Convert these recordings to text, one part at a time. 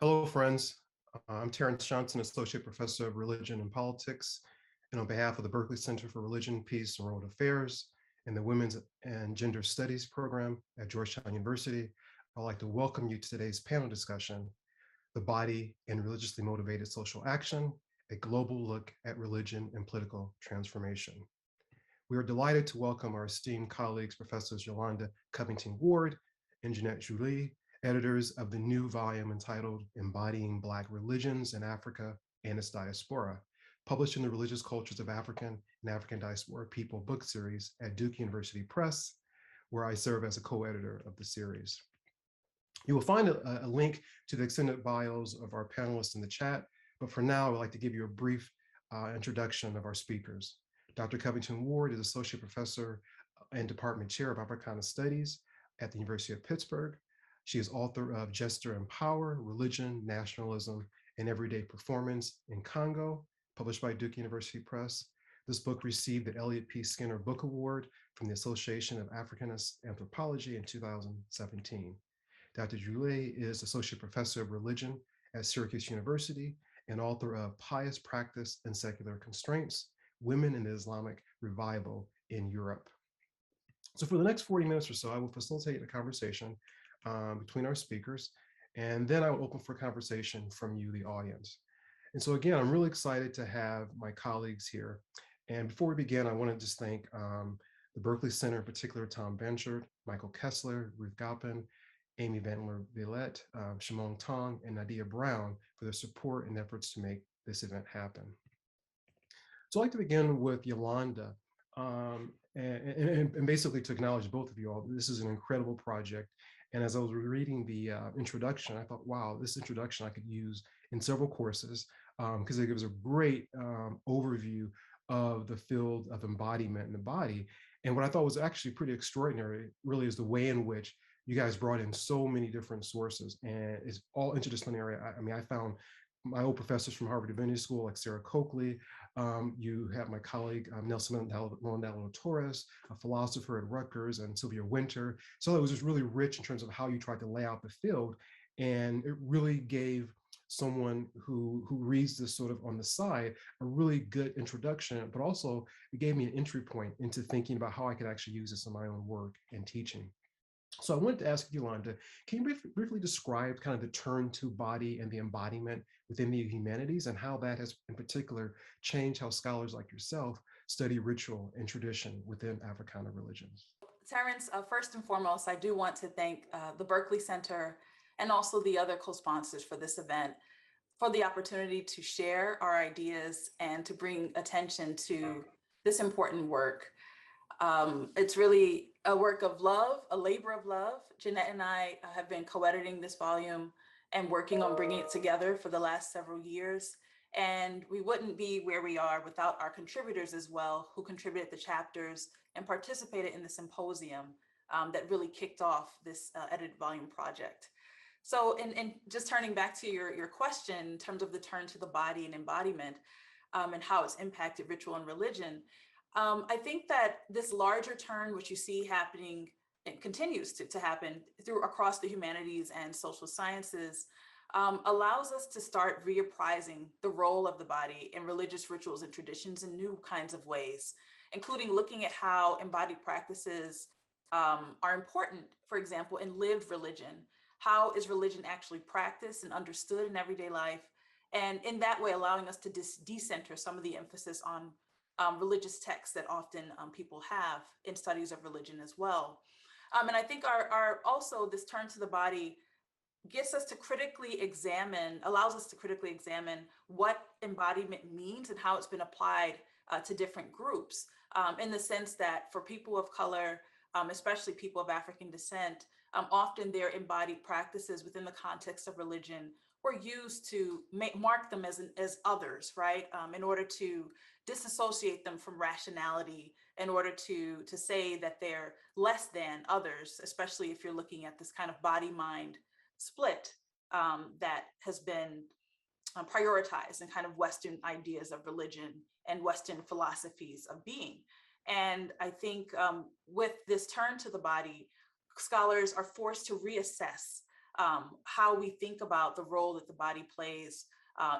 Hello, friends. I'm Terrence Johnson, Associate Professor of Religion and Politics. And on behalf of the Berkeley Center for Religion, Peace, and World Affairs and the Women's and Gender Studies program at Georgetown University, I'd like to welcome you to today's panel discussion, The Body and Religiously Motivated Social Action, a global look at religion and political transformation. We are delighted to welcome our esteemed colleagues, Professors Yolanda Covington-Ward and Jeanette Joly, editors of the new volume entitled Embodying Black Religions in Africa and its Diaspora, published in the Religious Cultures of African and African Diaspora People book series at Duke University Press, where I serve as a co-editor of the series. You will find a link to the extended bios of our panelists in the chat, but for now, I'd like to give you a brief introduction of our speakers. Dr. Covington-Ward is Associate Professor and Department Chair of Africana Studies at the University of Pittsburgh. She is author of Gesture and Power, Religion, Nationalism, and Everyday Performance in Congo, published by Duke University Press. This book received the Elliott P. Skinner Book Award from the Association of Africanist Anthropology in 2017. Dr. Joly is Associate Professor of Religion at Syracuse University and author of Pious Practice and Secular Constraints, Women in the Islamic Revival in Europe. So for the next 40 minutes or so, I will facilitate a conversation between our speakers, and then I will open for conversation from you, the audience. And so again, I'm really excited to have my colleagues here. And before we begin, I want to just thank the Berkeley Center, in particular, Tom Benchert, Michael Kessler, Ruth Galpin, Amy Vandler-Villette, Shimon Tong, and Nadia Brown for their support and efforts to make this event happen. So I'd like to begin with Yolanda, and basically to acknowledge both of you all. This is an incredible project. And as I was reading the introduction, I thought, wow, this introduction I could use in several courses because it gives a great overview of the field of embodiment in the body. And what I thought was actually pretty extraordinary really is the way in which you guys brought in so many different sources, and it's all interdisciplinary. I mean, I found my old professors from Harvard Divinity School, like Sarah Coakley. You have my colleague, Nelson Mandela Torres, a philosopher at Rutgers, and Sylvia Wynter. So it was just really rich in terms of how you tried to lay out the field. And it really gave someone who reads this sort of on the side a really good introduction, but also it gave me an entry point into thinking about how I could actually use this in my own work and teaching. So I wanted to ask Yolanda, can you briefly describe kind of the turn to body and the embodiment within the humanities and how that has in particular changed how scholars like yourself study ritual and tradition within Africana religions? Terrence, first and foremost, I do want to thank the Berkeley Center and also the other co-sponsors for this event for the opportunity to share our ideas and to bring attention to this important work. It's really a work of love, a labor of love. Jeanette and I have been co-editing this volume and working on bringing it together for the last several years. And we wouldn't be where we are without our contributors as well, who contributed the chapters and participated in the symposium that really kicked off this edited volume project. So, and just turning back to your question in terms of the turn to the body and embodiment and how it's impacted ritual and religion, I think that this larger turn, which you see happening and continues to happen across the humanities and social sciences, allows us to start reappraising the role of the body in religious rituals and traditions in new kinds of ways, including looking at how embodied practices are important, for example, in lived religion. How is religion actually practiced and understood in everyday life? And in that way, allowing us to decenter some of the emphasis on religious texts that often people have in studies of religion as well. And I think also this turn to the body gets us to critically examine, allows us to critically examine what embodiment means and how it's been applied to different groups, in the sense that for people of color, especially people of African descent, often their embodied practices within the context of religion were used to mark them as others, right? In order to disassociate them from rationality, in order to say that they're less than others, especially if you're looking at this kind of body-mind split that has been prioritized in kind of Western ideas of religion and Western philosophies of being. And I think with this turn to the body, scholars are forced to reassess how we think about the role that the body plays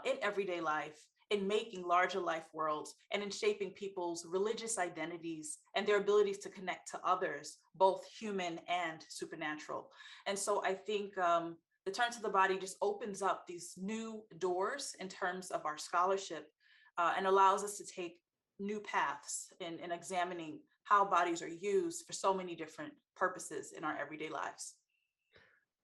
in everyday life, in making larger life worlds, and in shaping people's religious identities and their abilities to connect to others, both human and supernatural. And so I think the Turn to the Body just opens up these new doors in terms of our scholarship and allows us to take new paths in examining how bodies are used for so many different purposes in our everyday lives.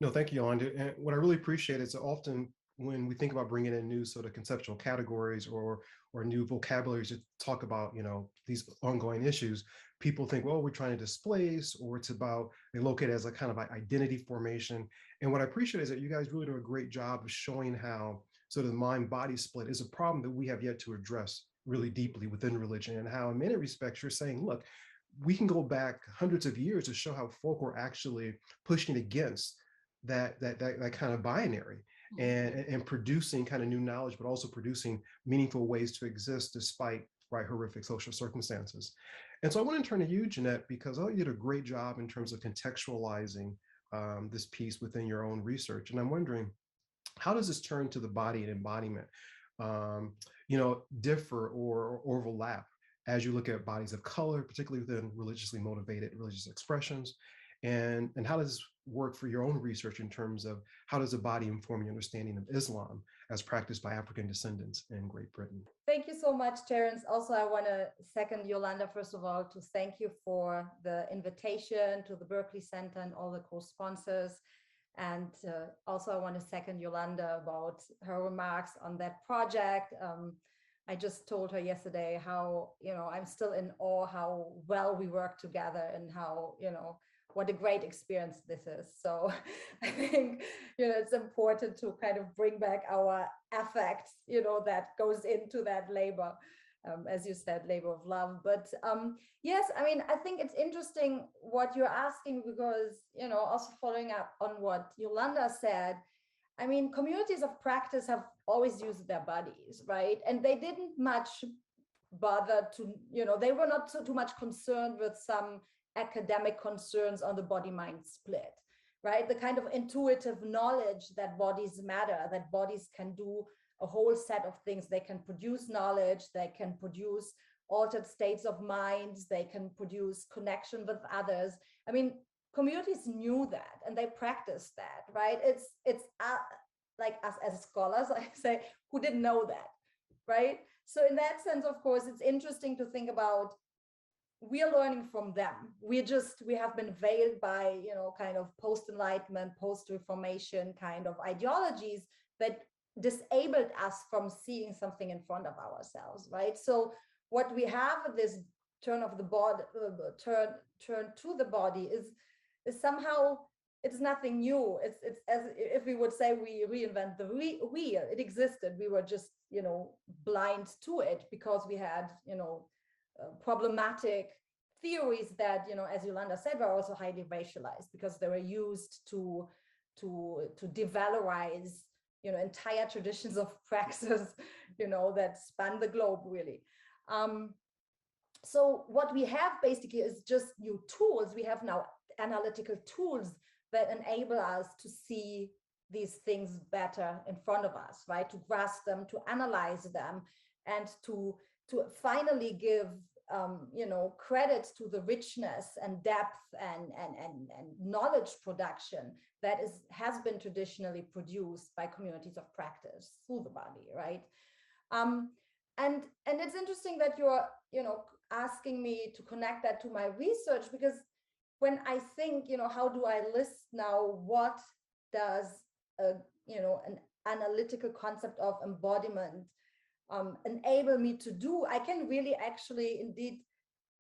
No, thank you, Yolanda. And what I really appreciate is often when we think about bringing in new sort of conceptual categories or new vocabularies to talk about, these ongoing issues, people think, well, we're trying to displace, or it's about they locate it as a kind of identity formation. And what I appreciate is that you guys really do a great job of showing how sort of the mind-body split is a problem that we have yet to address really deeply within religion, and how in many respects you're saying, look, we can go back hundreds of years to show how folk were actually pushing against that kind of binary, and producing kind of new knowledge, but also producing meaningful ways to exist despite horrific social circumstances. And so I want to turn to you, Jeanette, because I thought you did a great job in terms of contextualizing this piece within your own research. And I'm wondering, how does this turn to the body and embodiment, differ or overlap as you look at bodies of color, particularly within religiously motivated religious expressions? And how does this work for your own research in terms of how does the body inform your understanding of Islam as practiced by African descendants in Great Britain? Thank you so much, Terence. Also, I want to second Yolanda, first of all, to thank you for the invitation to the Berkeley Center and all the co-sponsors. And also, I want to second Yolanda about her remarks on that project. I just told her yesterday how, I'm still in awe how well we work together and how, what a great experience this is. So I think, it's important to kind of bring back our affect, that goes into that labor, as you said, labor of love. But yes, I think it's interesting what you're asking, because, also following up on what Yolanda said, communities of practice have always used their bodies, right? And they didn't much bother to, they were not too much concerned with some academic concerns on the body-mind split, right? The kind of intuitive knowledge that bodies matter, that bodies can do a whole set of things. They can produce knowledge, they can produce altered states of minds, they can produce connection with others. Communities knew that and they practiced that, right? It's like us as scholars, I say, who didn't know that, right? So in that sense, of course, it's interesting to think about, we are learning from them. We have been veiled by, kind of post-enlightenment, post-reformation kind of ideologies that disabled us from seeing something in front of ourselves, right? So what we have with this turn of the body, turn to the body is somehow, it's nothing new. It's as if we would say we reinvent the wheel. It existed. We were just, blind to it because we had, problematic theories that, as Yolanda said, were also highly racialized because they were used to devalorize, entire traditions of praxis, that span the globe really. So what we have basically is just new tools. We have now analytical tools that enable us to see these things better in front of us, right? To grasp them, to analyze them, and to finally give credit to the richness and depth and knowledge production that has been traditionally produced by communities of practice through the body, right? And it's interesting that you're asking me to connect that to my research, because when I think, how do I list now, what does an analytical concept of embodiment enable me to do, I can really actually indeed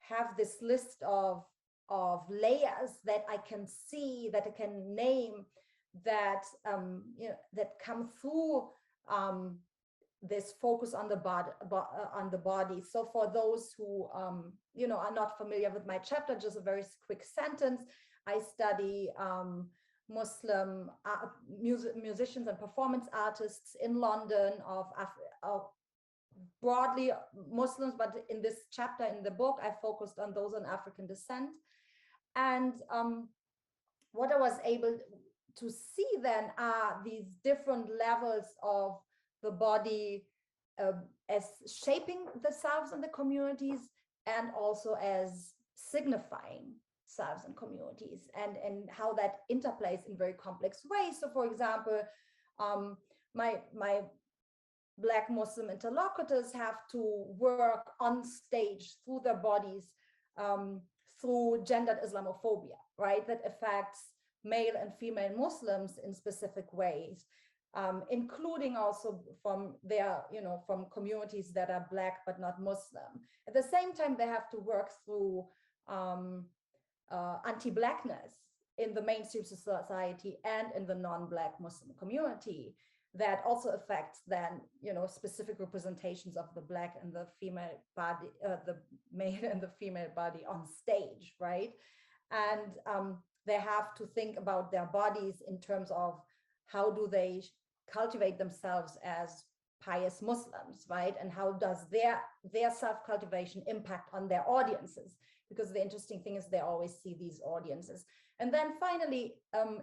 have this list of layers that I can see, that I can name, that that come through this focus on the body. So for those who are not familiar with my chapter, just a very quick sentence. I study Muslim musicians and performance artists in London of broadly Muslims, but in this chapter in the book, I focused on those on African descent. And what I was able, to see then are these different levels of the body as shaping the selves and the communities, and also as signifying selves and communities, and how that interplays in very complex ways. So for example, my Black Muslim interlocutors have to work on stage through their bodies through gendered Islamophobia, right? That affects male and female Muslims in specific ways, including also from their, from communities that are Black but not Muslim. At the same time, they have to work through anti-Blackness in the mainstream society and in the non-Black Muslim community that also affects then, specific representations of the Black and the female body, the male and the female body on stage, right? And they have to think about their bodies in terms of how do they cultivate themselves as pious Muslims, right? And how does their self-cultivation impact on their audiences? Because the interesting thing is they always see these audiences. And then finally,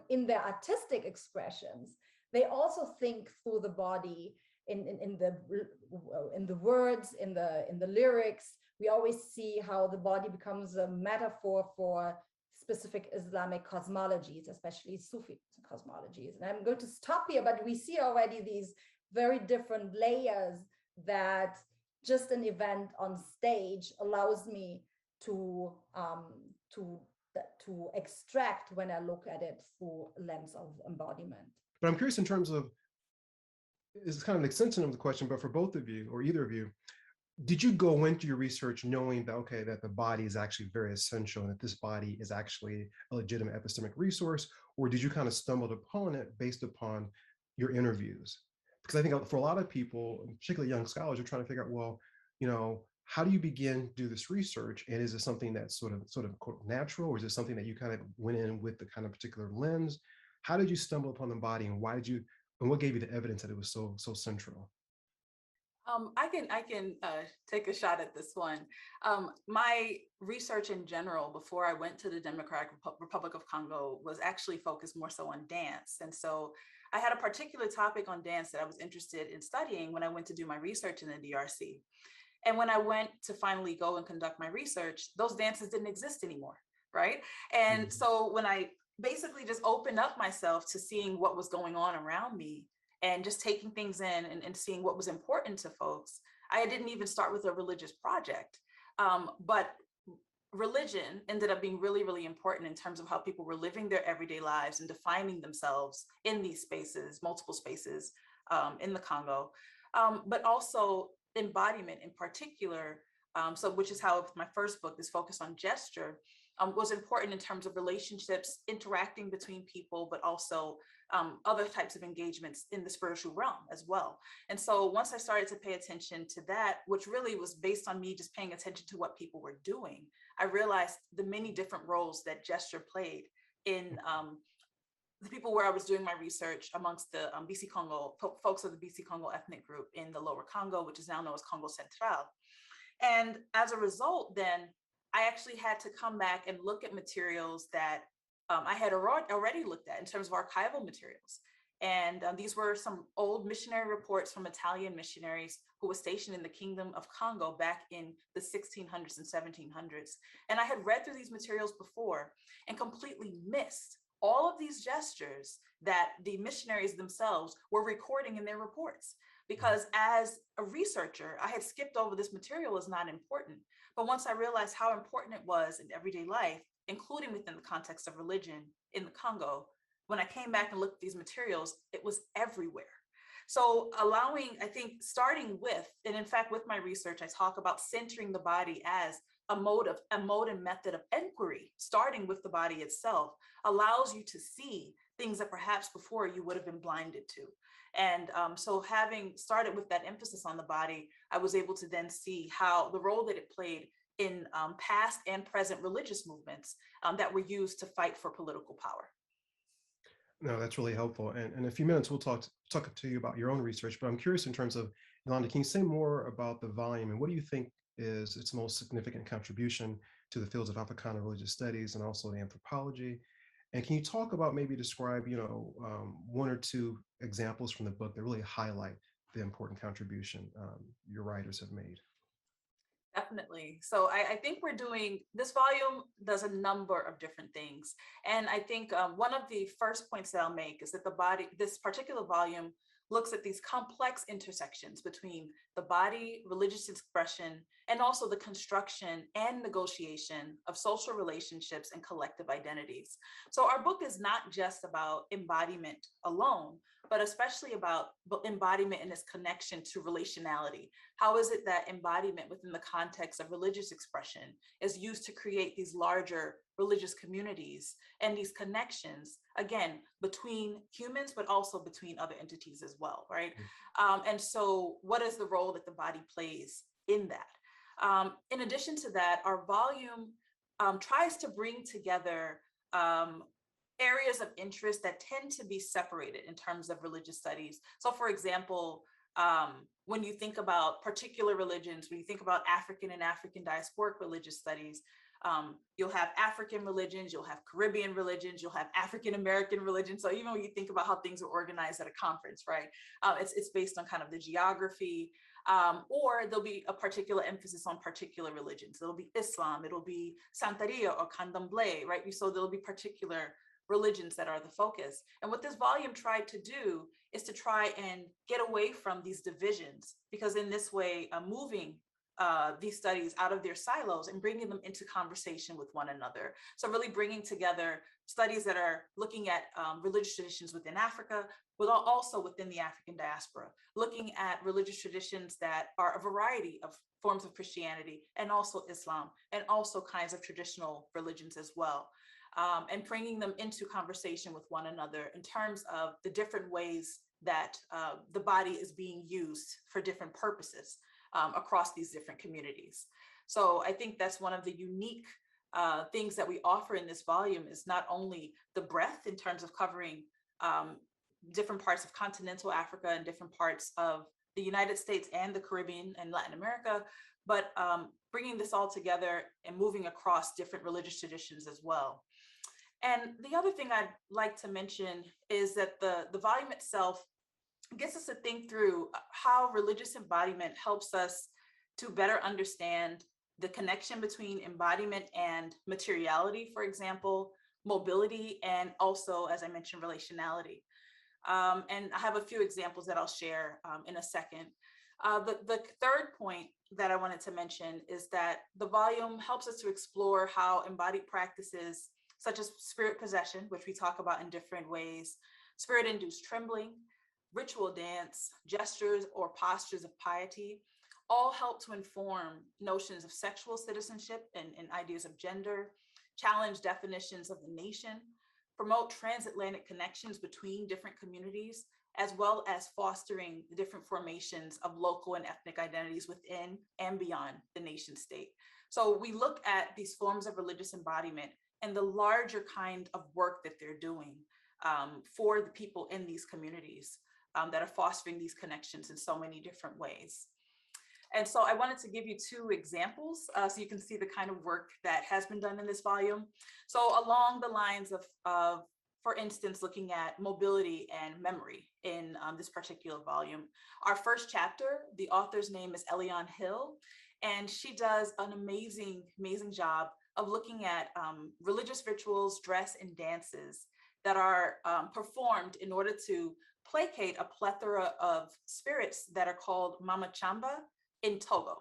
in their artistic expressions, they also think through the body in the words, in the lyrics. We always see how the body becomes a metaphor for specific Islamic cosmologies, especially Sufi cosmologies. And I'm going to stop here, but we see already these very different layers that just an event on stage allows me to extract when I look at it through a lens of embodiment. But I'm curious in terms of, it's kind of an extension of the question, but for both of you or either of you, did you go into your research knowing that, okay, that the body is actually very essential and that this body is actually a legitimate epistemic resource, or did you kind of stumble upon it based upon your interviews? Because I think for a lot of people, particularly young scholars, are trying to figure out, well, how do you begin to do this research? And is it something that's sort of quote, natural, or is it something that you kind of went in with the kind of particular lens? How did you stumble upon the body, and what gave you the evidence that it was so central? I can take a shot at this one. My research in general, before I went to the Democratic Republic of Congo, was actually focused more so on dance. And so I had a particular topic on dance that I was interested in studying when I went to do my research in the DRC. And when I went to finally go and conduct my research, those dances didn't exist anymore, right? And so when I basically just opened up myself to seeing what was going on around me and just taking things in and seeing what was important to folks, I didn't even start with a religious project. But religion ended up being really, really important in terms of how people were living their everyday lives and defining themselves in these spaces, multiple spaces in the Congo, but also embodiment in particular. So which is how my first book is focused on gesture, was important in terms of relationships, interacting between people, but also other types of engagements in the spiritual realm as well. And so once I started to pay attention to that, which really was based on me just paying attention to what people were doing, I realized the many different roles that gesture played in the people where I was doing my research amongst the BC Congo, folks of the BC Congo ethnic group in the Lower Congo, which is now known as Congo Central. And as a result, then I actually had to come back and look at materials that I had already looked at in terms of archival materials. And these were some old missionary reports from Italian missionaries who were stationed in the Kingdom of Congo back in the 1600s and 1700s. And I had read through these materials before and completely missed all of these gestures that the missionaries themselves were recording in their reports. Because as a researcher, I had skipped over this material as not important. But once I realized how important it was in everyday life, including within the context of religion in the Congo, when I came back and looked at these materials, it was everywhere. So starting with, and in fact, with my research, I talk about centering the body as a mode and method of inquiry, starting with the body itself, allows you to see things that perhaps before you would have been blinded to. And so having started with that emphasis on the body, I was able to then see how the role that it played in past and present religious movements that were used to fight for political power. No, that's really helpful. And in a few minutes, we'll talk to you about your own research, but I'm curious in terms of, Yolanda, can you say more about the volume and what do you think is its most significant contribution to the fields of Africana religious studies and also the anthropology? And can you talk about, maybe describe, one or two examples from the book that really highlight the important contribution your writers have made? Definitely. So I think we're doing this volume does a number of different things. And I think one of the first points that I'll make is that this particular volume looks at these complex intersections between the body, religious expression, and also the construction and negotiation of social relationships and collective identities. So our book is not just about embodiment alone, but especially about embodiment and its connection to relationality. How is it that embodiment within the context of religious expression is used to create these larger religious communities and these connections, again, between humans, but also between other entities as well, right? And so what is the role that the body plays in that? In addition to that, our volume tries to bring together areas of interest that tend to be separated in terms of religious studies. So for example, when you think about particular religions, when you think about African and African diasporic religious studies, you'll have African religions, you'll have Caribbean religions, you'll have African American religions. So even when you think about how things are organized at a conference, right? It's based on kind of the geography, or there'll be a particular emphasis on particular religions. It'll be Islam, it'll be Santeria or Candomblé, right? So there'll be particular religions that are the focus. And what this volume tried to do is to try and get away from these divisions, because in this way, moving these studies out of their silos and bringing them into conversation with one another. So really bringing together studies that are looking at religious traditions within Africa, but also within the African diaspora, looking at religious traditions that are a variety of forms of Christianity and also Islam, and also kinds of traditional religions as well. And bringing them into conversation with one another in terms of the different ways that the body is being used for different purposes across these different communities. So I think that's one of the unique things that we offer in this volume, is not only the breadth in terms of covering different parts of continental Africa and different parts of the United States and the Caribbean and Latin America, but bringing this all together and moving across different religious traditions as well. And the other thing I'd like to mention is that the volume itself gets us to think through how religious embodiment helps us to better understand the connection between embodiment and materiality, for example, mobility, and also, as I mentioned, relationality. And I have a few examples that I'll share in a second. The third point that I wanted to mention is that the volume helps us to explore how embodied practices such as spirit possession, which we talk about in different ways, spirit-induced trembling, ritual dance, gestures, or postures of piety, all help to inform notions of sexual citizenship and ideas of gender, challenge definitions of the nation, promote transatlantic connections between different communities, as well as fostering the different formations of local and ethnic identities within and beyond the nation state. So we look at these forms of religious embodiment and the larger kind of work that they're doing for the people in these communities that are fostering these connections in so many different ways. And so I wanted to give you two examples so you can see the kind of work that has been done in this volume. So along the lines of for instance, looking at mobility and memory in this particular volume. Our first chapter, the author's name is Eliane Hill, and she does an amazing, amazing job of looking at religious rituals, dress, and dances that are performed in order to placate a plethora of spirits that are called Mama Chamba in Togo.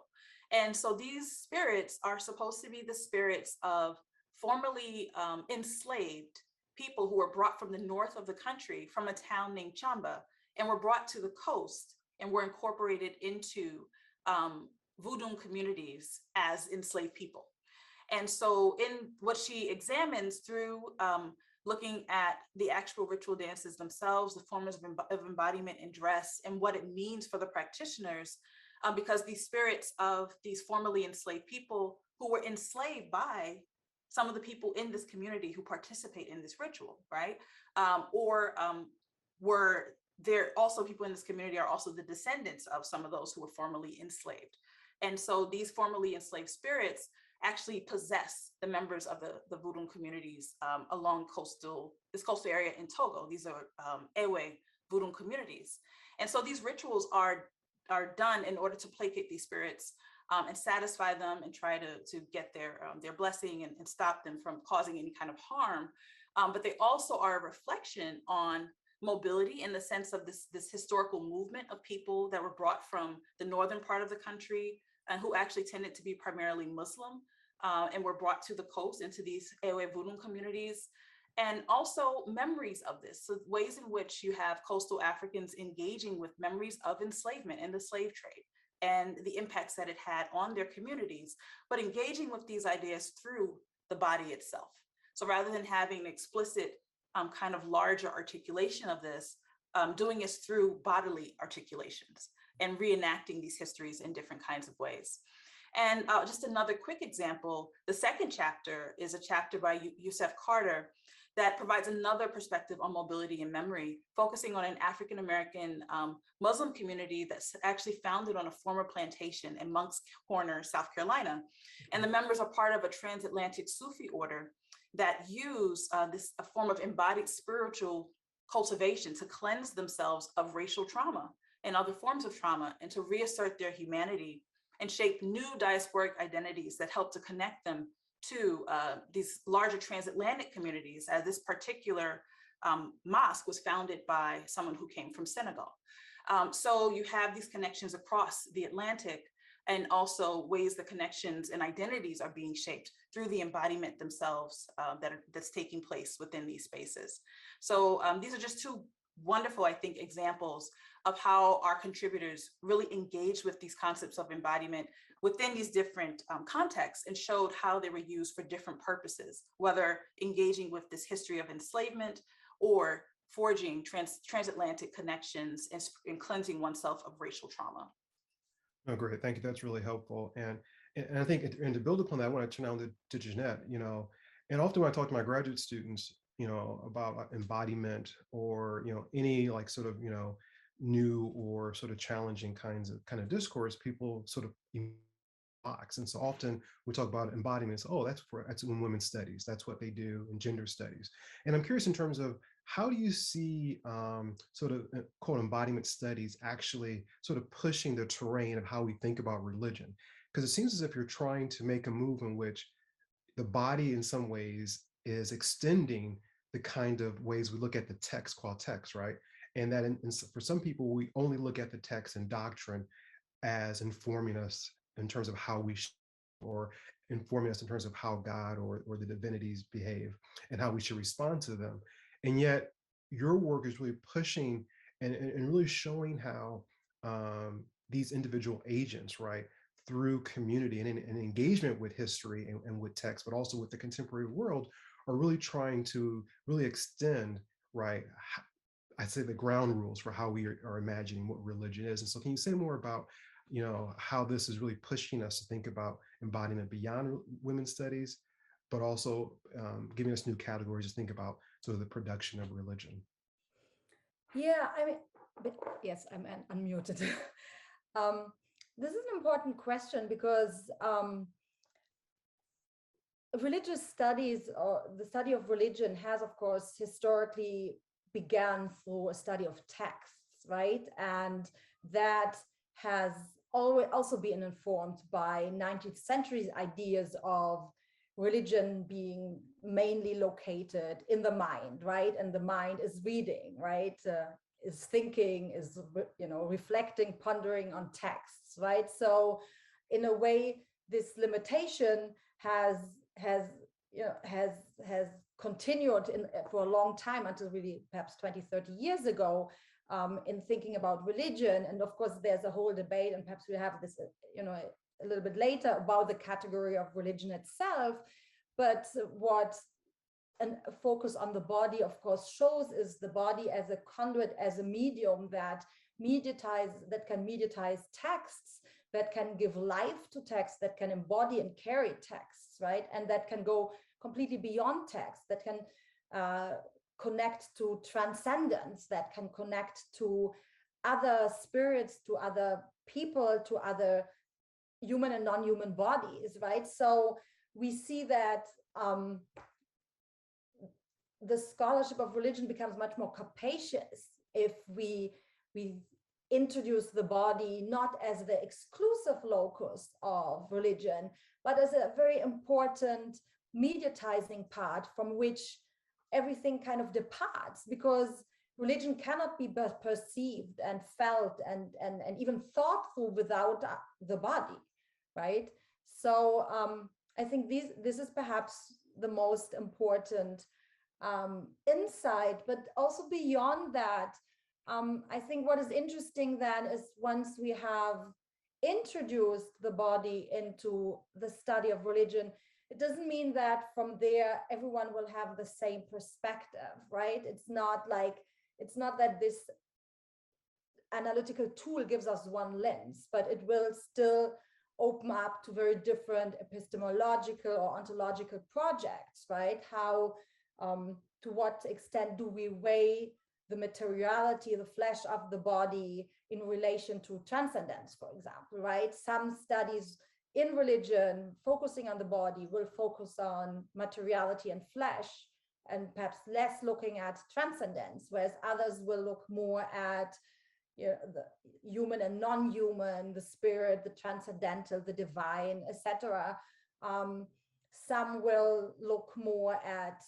And so these spirits are supposed to be the spirits of formerly enslaved people who were brought from the north of the country from a town named Chamba, and were brought to the coast and were incorporated into voodoo communities as enslaved people. And so in what she examines through looking at the actual ritual dances themselves, the forms of embodiment and dress, and what it means for the practitioners, because these spirits of these formerly enslaved people who were enslaved by some of the people in this community who participate in this ritual, right? Were there also people in this community are also the descendants of some of those who were formerly enslaved. And so these formerly enslaved spirits, actually possess the members of the Vodun communities along this coastal area in Togo. These are Ewe Vodun communities. And so these rituals are done in order to placate these spirits and satisfy them and try to get their blessing and stop them from causing any kind of harm. But they also are a reflection on mobility in the sense of this historical movement of people that were brought from the northern part of the country and who actually tended to be primarily Muslim and were brought to the coast into these Ewe Vodun communities. And also memories of this, so ways in which you have coastal Africans engaging with memories of enslavement and the slave trade and the impacts that it had on their communities, but engaging with these ideas through the body itself. So rather than having an explicit kind of larger articulation of this, doing this through bodily articulations and reenacting these histories in different kinds of ways. And just another quick example, the second chapter is a chapter by Youssef Carter that provides another perspective on mobility and memory, focusing on an African-American Muslim community that's actually founded on a former plantation in Moncks Corner, South Carolina. And the members are part of a transatlantic Sufi order that use a form of embodied spiritual cultivation to cleanse themselves of racial trauma and other forms of trauma and to reassert their humanity and shape new diasporic identities that help to connect them to these larger transatlantic communities, as this particular mosque was founded by someone who came from Senegal. So you have these connections across the Atlantic, and also ways the connections and identities are being shaped through the embodiment themselves that's taking place within these spaces. So these are just two wonderful, I think, examples of how our contributors really engaged with these concepts of embodiment within these different contexts and showed how they were used for different purposes, whether engaging with this history of enslavement or forging transatlantic connections and cleansing oneself of racial trauma. Oh, great. Thank you. That's really helpful. And I think, and to build upon that, I want to turn on to Jeanette, and often when I talk to my graduate students, about embodiment or, any like sort of, new or sort of challenging kind of discourse, people sort of box. And so often we talk about embodiments. Oh, that's in women's studies. That's what they do in gender studies. And I'm curious in terms of how do you see sort of quote embodiment studies actually sort of pushing the terrain of how we think about religion? Because it seems as if you're trying to make a move in which the body in some ways is extending the kind of ways we look at the text called text, right? And that for some people, we only look at the text and doctrine as informing us in terms of how we or informing us in terms of how God or the divinities behave and how we should respond to them. And yet your work is really pushing and really showing how these individual agents, right, through community and engagement with history and with text, but also with the contemporary world, are really trying to really extend, right, I'd say the ground rules for how we are imagining what religion is. And so can you say more about, how this is really pushing us to think about embodiment beyond women's studies, but also giving us new categories to think about sort of the production of religion? Yeah, I mean, yes, I'm unmuted. This is an important question because religious studies or the study of religion has, of course, historically began through a study of texts, right? And that has always also been informed by 19th century ideas of religion being mainly located in the mind, right? And the mind is reading, right? Is thinking, is reflecting, pondering on texts, right? So in a way, this limitation has continued for a long time until really perhaps 20, 30 years ago in thinking about religion. And of course, there's a whole debate, and perhaps we'll have this, a little bit later about the category of religion itself. But what a focus on the body, of course, shows is the body as a conduit, as a medium that can mediatize texts, that can give life to texts, that can embody and carry texts, right? And that can go completely beyond text, that can connect to transcendence, that can connect to other spirits, to other people, to other human and non-human bodies, right? So we see that the scholarship of religion becomes much more capacious if we introduce the body not as the exclusive locus of religion, but as a very important mediatizing part from which everything kind of departs, because religion cannot be perceived and felt and even thought through without the body, right? So I think this is perhaps the most important insight, but also beyond that, I think what is interesting then is once we have introduced the body into the study of religion, it doesn't mean that from there everyone will have the same perspective, right? It's not that this analytical tool gives us one lens, but it will still open up to very different epistemological or ontological projects, right? How, to what extent do we weigh the materiality, the flesh of the body in relation to transcendence, for example, right? Some studies in religion focusing on the body will focus on materiality and flesh and perhaps less looking at transcendence, whereas others will look more at the human and non-human, the spirit, the transcendental, the divine, etc. Some will look more at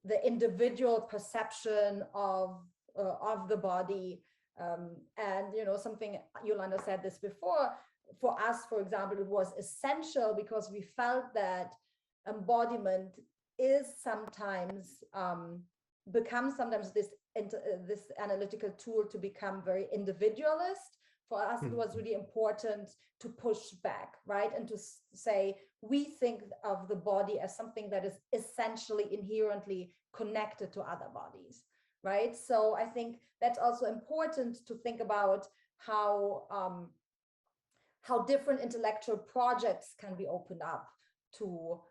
the individual perception of the body, and something Yolanda said this before. For us, for example, it was essential because we felt that embodiment is sometimes becomes sometimes this analytical tool to become very individualist. For us, it was really important to push back, right? And to say, we think of the body as something that is essentially inherently connected to other bodies, right? So I think that's also important to think about how different intellectual projects can be opened up to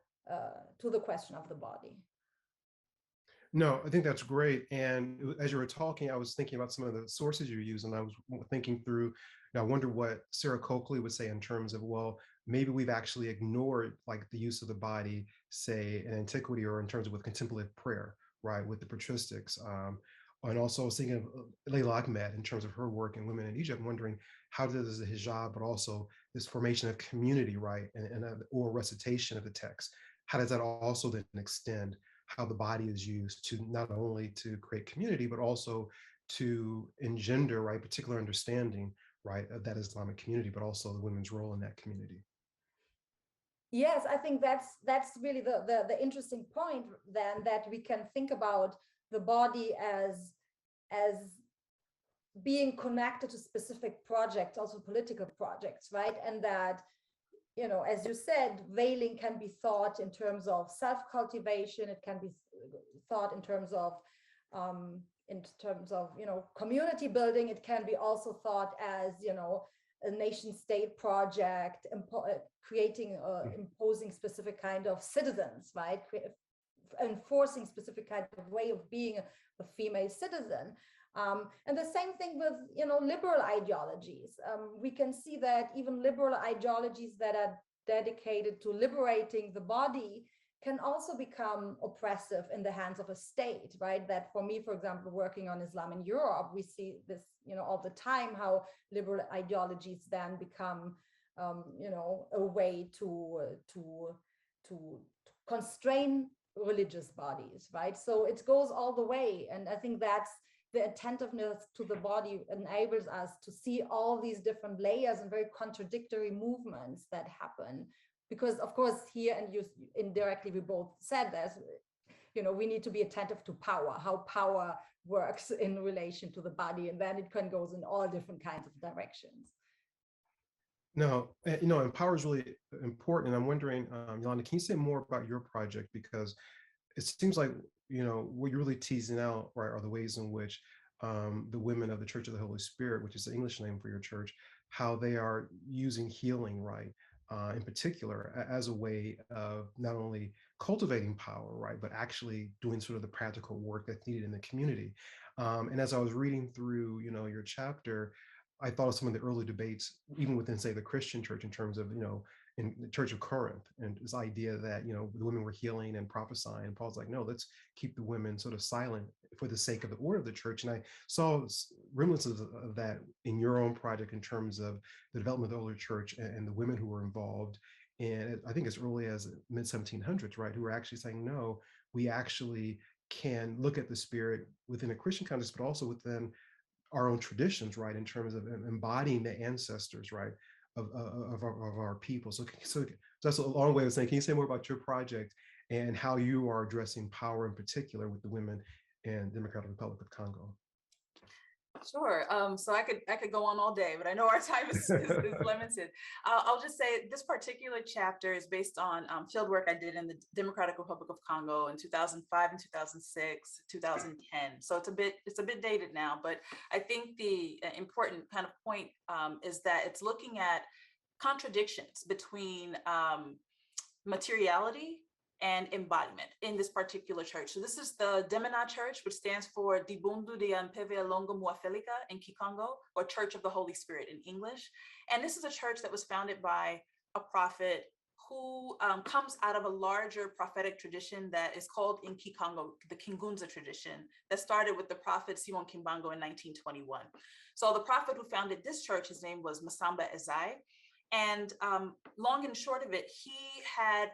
the question of the body. No, I think that's great. And as you were talking, I was thinking about some of the sources you use, and I was thinking through, I wonder what Sarah Coakley would say in terms of, well, maybe we've actually ignored like the use of the body, say in antiquity, or in terms of with contemplative prayer, right, with the patristics. And also I was thinking of Layla Ahmed in terms of her work in Women in Egypt, wondering how does the hijab, but also this formation of community, right, and oral recitation of the text, how does that also then extend how the body is used to not only to create community, but also to engender, right, particular understanding, right, of that Islamic community, but also the women's role in that community. Yes, I think that's really the interesting point then, that we can think about the body as being connected to specific projects, also political projects, right? And that, as you said, veiling can be thought in terms of self-cultivation. It can be thought in terms of community building. It can be also thought as, a nation state project, creating, imposing specific kind of citizens, right? Enforcing specific kind of way of being a female citizen. And the same thing with, liberal ideologies. We can see that even liberal ideologies that are dedicated to liberating the body can also become oppressive in the hands of a state, right? That for me, for example, working on Islam in Europe, we see this, all the time, how liberal ideologies then become, a way to constrain religious bodies, right? So it goes all the way. And I think that's the attentiveness to the body enables us to see all these different layers and very contradictory movements that happen. Because of course, here, and you indirectly, we both said this, we need to be attentive to power, how power works in relation to the body, and then it can go in all different kinds of directions. No, and power is really important. And I'm wondering, Yolanda, can you say more about your project? Because it seems like, what you're really teasing out, right, are the ways in which the women of the Church of the Holy Spirit, which is the English name for your church, how they are using healing, right, in particular, as a way of not only cultivating power, right, but actually doing sort of the practical work that's needed in the community. And as I was reading through, your chapter, I thought of some of the early debates, even within, say, the Christian church, in terms of, in the Church of Corinth, and this idea that, you know, the women were healing and prophesying. And Paul's like, no, let's keep the women sort of silent for the sake of the order of the church. And I saw remnants of that in your own project in terms of the development of the early church and the women who were involved. And I think as early as mid 1700s, right, who were actually saying, no, we actually can look at the spirit within a Christian context, but also within our own traditions, right, in terms of embodying the ancestors, right, of our people. So that's a long way of saying, can you say more about your project and how you are addressing power in particular with the women in Democratic Republic of Congo? Sure. So I could go on all day, but I know our time is limited. I'll just say this particular chapter is based on field work I did in the Democratic Republic of Congo in 2005 and 2006, 2010. So it's a bit dated now, but I think the important kind of point is that it's looking at contradictions between materiality and embodiment in this particular church. So this is the Demena Church, which stands for Dibundu de Ampeve Longo Muafelika in Kikongo, or Church of the Holy Spirit in English. And this is a church that was founded by a prophet who comes out of a larger prophetic tradition that is called in Kikongo, the Kingunza tradition, that started with the prophet Simon Kimbango in 1921. So the prophet who founded this church, his name was Masamba Ezai. And long and short of it, he had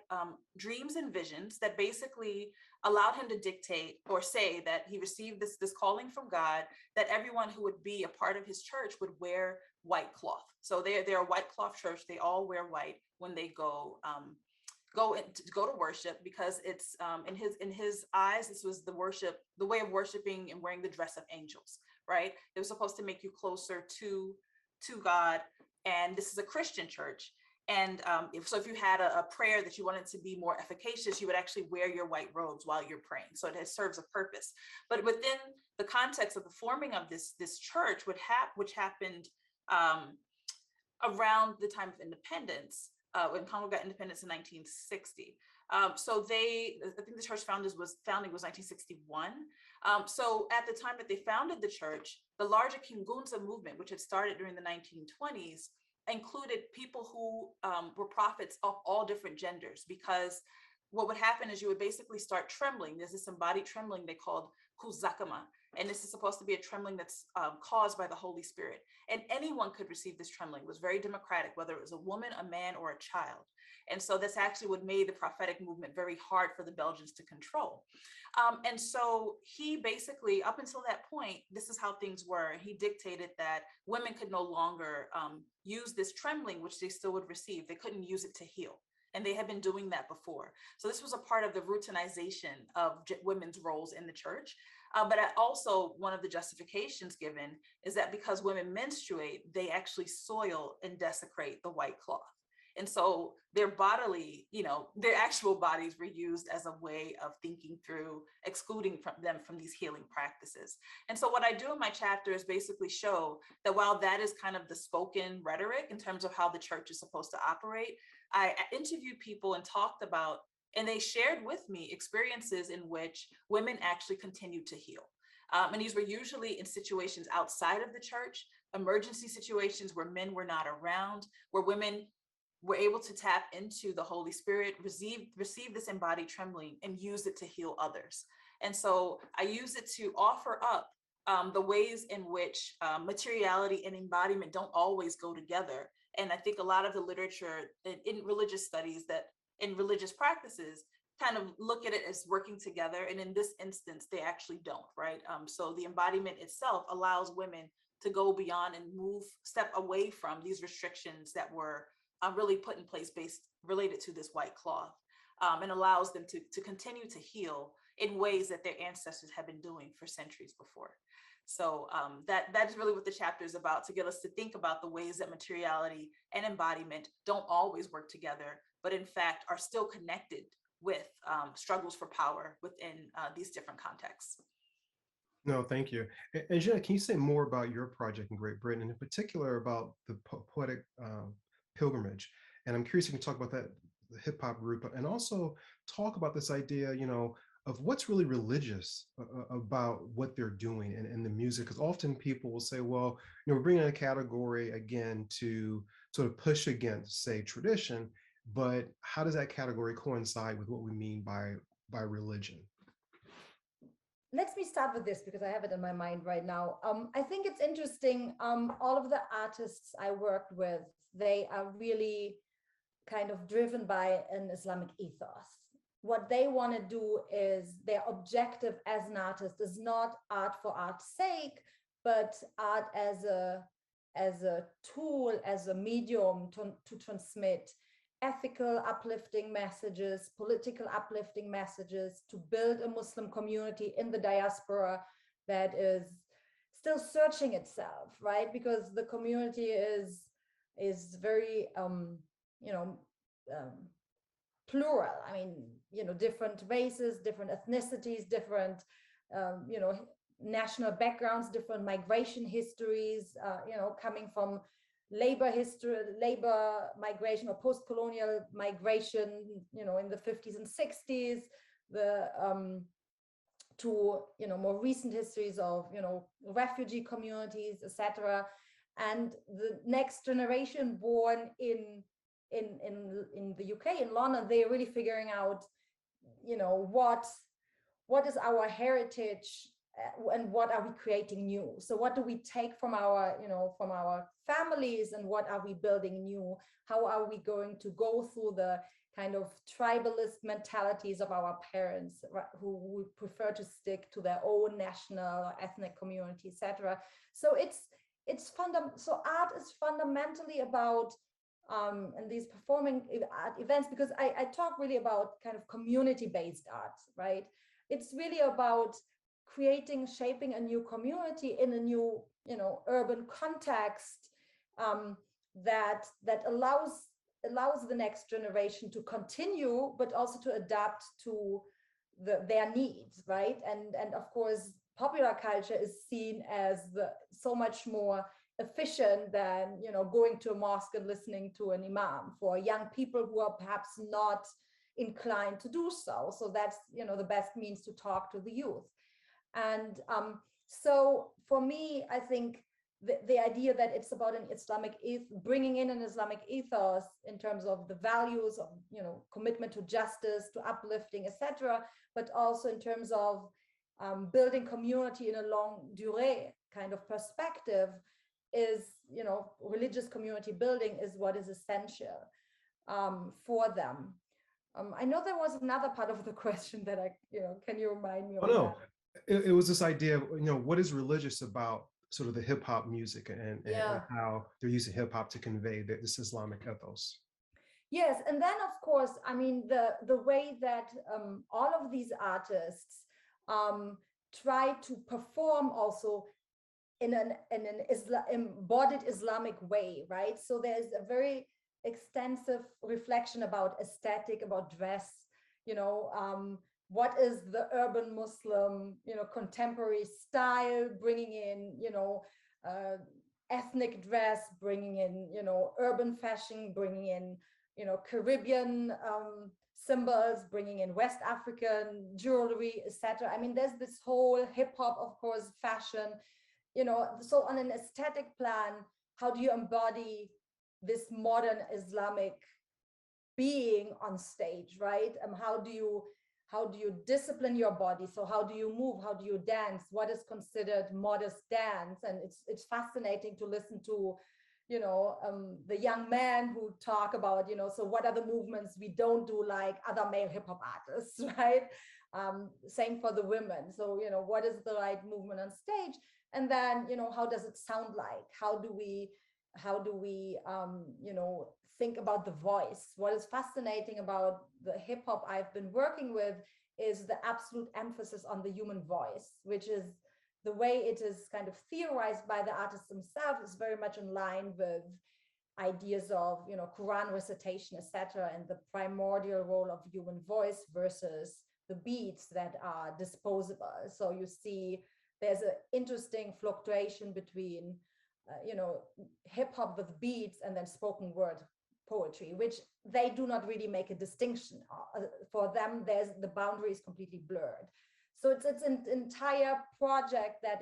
dreams and visions that basically allowed him to dictate or say that he received this calling from God, that everyone who would be a part of his church would wear white cloth. So they're a white cloth church. They all wear white when they go to worship, because it's in his eyes, this was the way of worshiping and wearing the dress of angels, right? It was supposed to make you closer to God. And this is a Christian church. And if you had a prayer that you wanted to be more efficacious, you would actually wear your white robes while you're praying. So it serves a purpose. But within the context of the forming of this church, which happened around the time of independence, when Congo got independence in 1960. So I think the church founding was 1961. So at the time that they founded the church, the larger Kingunza movement, which had started during the 1920s, included people who were prophets of all different genders, because what would happen is you would basically start trembling. There's this embodied trembling they called kuzakama. And this is supposed to be a trembling that's caused by the Holy Spirit. And anyone could receive this trembling. It was very democratic, whether it was a woman, a man, or a child. And so that's actually what made the prophetic movement very hard for the Belgians to control. And so he basically, up until that point, this is how things were. He dictated that women could no longer use this trembling, which they still would receive. They couldn't use it to heal. And they had been doing that before. So this was a part of the routinization of women's roles in the church. But also, one of the justifications given is that because women menstruate, they actually soil and desecrate the white cloth. And so their bodily, their actual bodies were used as a way of thinking through excluding them from these healing practices. And so what I do in my chapter is basically show that while that is kind of the spoken rhetoric in terms of how the church is supposed to operate, I interviewed people and talked about, and they shared with me experiences in which women actually continued to heal. And these were usually in situations outside of the church, emergency situations where men were not around, where women were able to tap into the Holy Spirit, receive this embodied trembling, and use it to heal others. And so I use it to offer up the ways in which materiality and embodiment don't always go together. And I think a lot of the literature in religious studies that in religious practices kind of look at it as working together. And in this instance, they actually don't, right? So the embodiment itself allows women to go beyond and step away from these restrictions that were really put in place related to this white cloth, and allows them to continue to heal in ways that their ancestors have been doing for centuries before. So that is really what the chapter is about, to get us to think about the ways that materiality and embodiment don't always work together, but in fact are still connected with struggles for power within these different contexts. No, thank you. And Jenna, can you say more about your project in Great Britain, and in particular about the poetic pilgrimage? And I'm curious if you can talk about that, the hip hop group, and also talk about this idea, of what's really religious about what they're doing and the music. Because often people will say, well, we're bringing in a category again to sort of push against, say, tradition. but how does that category coincide with what we mean by religion? Let me start with this because I have it in my mind right now. I think it's interesting. All of the artists I worked with, they are really kind of driven by an Islamic ethos. What they want to do is their objective as an artist is not art for art's sake, but art as a tool, as a medium to transmit ethical uplifting messages, political uplifting messages, to build a Muslim community in the diaspora that is still searching itself, right? Because the community is very plural. I mean, different races, different ethnicities, different national backgrounds, different migration histories, coming from labor history, labor migration or post-colonial migration, in the 50s and 60s, the to more recent histories of refugee communities, etc. And the next generation born in the UK, in London, they're really figuring out what is our heritage, and what are we creating new. So what do we take from our families, and what are we building new? How are we going to go through the kind of tribalist mentalities of our parents, right, who would prefer to stick to their own national or ethnic community, etc. So so art is fundamentally about and these performing art events, because I talk really about kind of community-based art, right? It's really about creating, shaping a new community in a new, urban context, that allows the next generation to continue, but also to adapt to their needs, right? And of course, popular culture is seen as so much more efficient than going to a mosque and listening to an imam for young people who are perhaps not inclined to do so. So that's the best means to talk to the youth. And so for me, I think the idea that it's about an Islamic bringing in an Islamic ethos in terms of the values of commitment to justice, to uplifting, etc., but also in terms of building community in a long durée kind of perspective, is religious community building is what is essential for them. I know there was another part of the question that can you remind me of? Oh no, it was this idea of what is religious about sort of the hip hop music and how they're using hip hop to convey this Islamic ethos. Yes, and then of course, I mean the way that all of these artists try to perform also in an embodied Islamic way, right? So there's a very extensive reflection about aesthetic, about dress, what is the urban Muslim, contemporary style, bringing in, ethnic dress, bringing in, urban fashion, bringing in, Caribbean symbols, bringing in West African jewelry, etc. I mean, there's this whole hip hop, of course, fashion, so on an aesthetic plan, how do you embody this modern Islamic being on stage, right? How do you discipline your body? So how do you move? How do you dance? What is considered modest dance? And it's fascinating to listen to, the young men who talk about, so what are the movements we don't do like other male hip hop artists, right? Same for the women. So, what is the right movement on stage? And then, how does it sound like? How do we think about the voice? What is fascinating about the hip hop I've been working with is the absolute emphasis on the human voice, which is the way it is kind of theorized by the artists themselves, is very much in line with ideas of, Quran recitation, etc., and the primordial role of human voice versus the beats that are disposable. So you see there's an interesting fluctuation between hip hop with beats and then spoken word poetry, which they do not really make a distinction. For them, the boundary is completely blurred. So it's an entire project that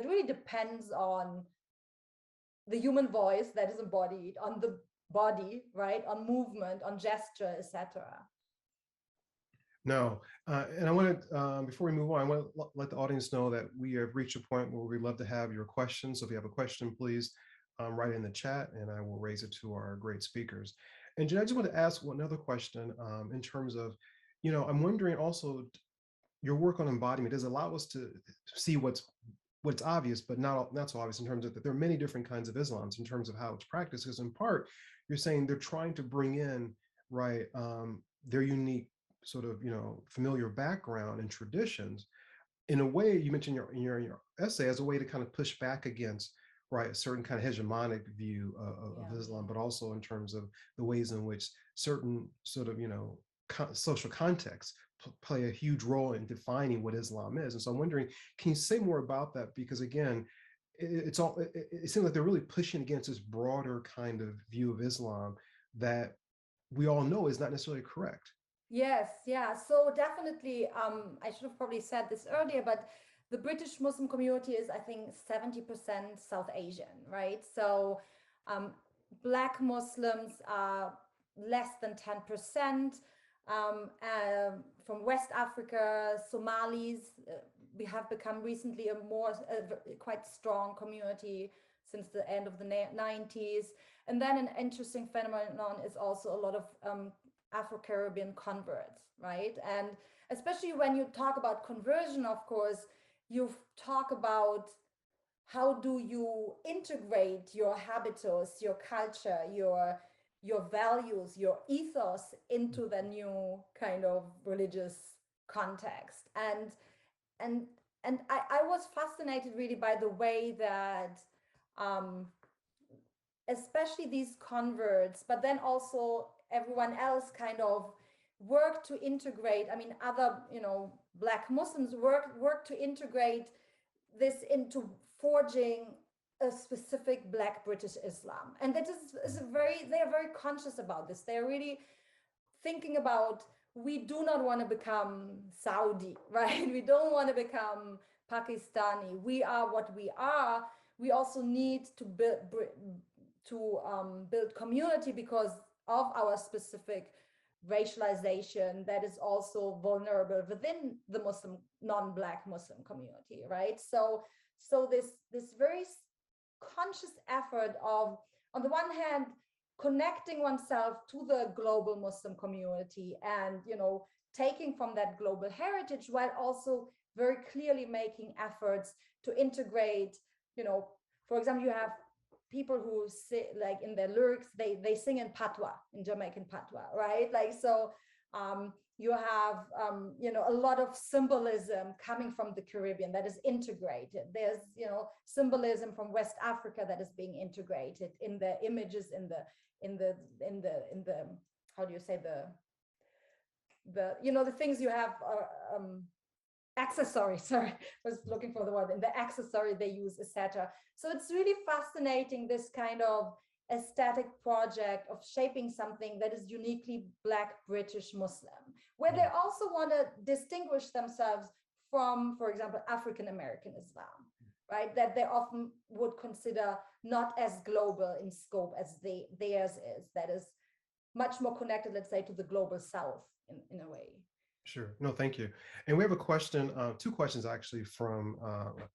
really depends on the human voice that is embodied, on the body, right? On movement, on gesture, etc. No, and I want to, before we move on, I want to let the audience know that we have reached a point where we'd love to have your questions. So if you have a question, please write it in the chat and I will raise it to our great speakers. And Jen, I just want to ask one other question in terms of, I'm wondering also your work on embodiment does allow us to see what's obvious, but not so obvious in terms of that there are many different kinds of Islams in terms of how it's practiced. Because in part, you're saying they're trying to bring in, right, their unique sort of, familiar background and traditions in a way you mentioned in your essay as a way to kind of push back against, right, a certain kind of hegemonic view of Islam, but also in terms of the ways in which certain sort of, social contexts play a huge role in defining what Islam is. And so I'm wondering, can you say more about that? Because again, it seems like they're really pushing against this broader kind of view of Islam that we all know is not necessarily correct. Yes, yeah. So definitely, I should have probably said this earlier, but the British Muslim community is, I think, 70% South Asian, right? So Black Muslims are less than 10%. From West Africa, Somalis, we have become recently a quite strong community since the end of the 90s. And then an interesting phenomenon is also a lot of Afro-Caribbean converts, right? And especially when you talk about conversion, of course, you talk about how do you integrate your habitus, your culture, your values, your ethos into the new kind of religious context. And I was fascinated really by the way that especially these converts, but then also everyone else kind of work to integrate. I mean, other, Black Muslims work to integrate this into forging a specific Black British Islam. And that is they are very conscious about this. They're really thinking about, we do not want to become Saudi, right? We don't want to become Pakistani. We are what we are. We also need to build community because of our specific racialization that is also vulnerable within the Muslim, non-Black Muslim community, right? So this very conscious effort of, on the one hand, connecting oneself to the global Muslim community and, taking from that global heritage, while also very clearly making efforts to integrate, for example, you have people who say, like in their lyrics, they sing in Patois, in Jamaican Patois, right? Like, so you have, a lot of symbolism coming from the Caribbean that is integrated. There's, symbolism from West Africa that is being integrated in the images, in the how do you say, the things you have, accessory, sorry, I was looking for the word, in the accessory they use, etc. So it's really fascinating, this kind of aesthetic project of shaping something that is uniquely Black British Muslim, where they also want to distinguish themselves from, for example, African American Islam, right? That they often would consider not as global in scope as theirs is, that is much more connected, let's say, to the global South in a way. Sure. No, thank you. And we have a question, two questions actually from